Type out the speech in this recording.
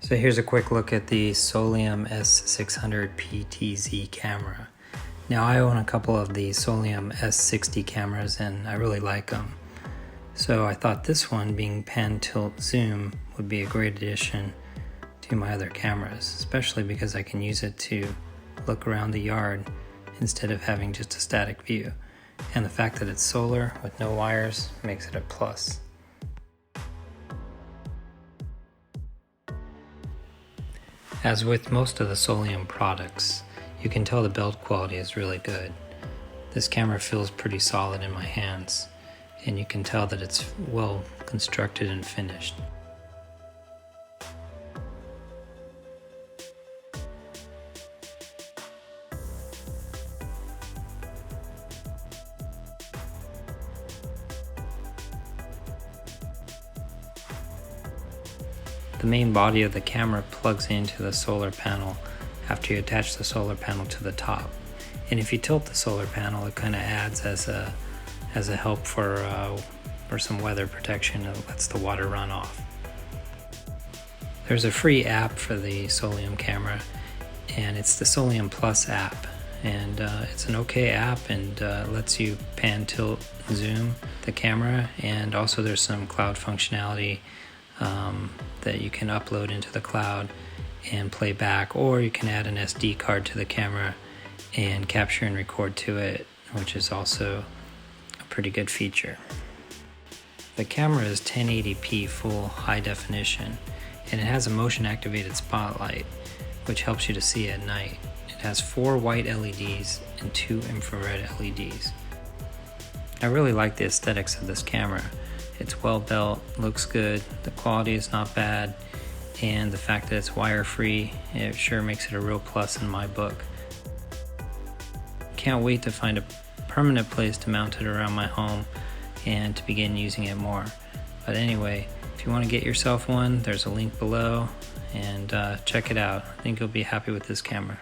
So here's a quick look at the Soliom S600 PTZ camera. Now I own a couple of the Soliom S60 cameras and I really like them. So I thought this one, being pan tilt zoom, would be a great addition to my other cameras, especially because I can use it to look around the yard instead of having just a static view. And the fact that it's solar with no wires makes it a plus. As with most of the Soliom products, you can tell the build quality is really good. This camera feels pretty solid in my hands, and you can tell that it's well constructed and finished. The main body of the camera plugs into the solar panel after you attach the solar panel to the top. And if you tilt the solar panel, it kind of adds as a help for some weather protection. It lets the water run off. There's a free app for the Soliom camera, and it's the Soliom Plus app. And it's an okay app and lets you pan, tilt, zoom the camera, and also there's some cloud functionality that you can upload into the cloud and play back, or you can add an SD card to the camera and capture and record to it, which is also a pretty good feature. The camera is 1080p full high definition, and it has a motion activated spotlight which helps you to see at night. It has 4 white LEDs and 2 infrared LEDs. I really like the aesthetics of this camera. It's well built, looks good, the quality is not bad, and the fact that it's wire free, it sure makes it a real plus in my book. Can't wait to find a permanent place to mount it around my home and to begin using it more. But anyway, if you want to get yourself one, there's a link below, and check it out. I think you'll be happy with this camera.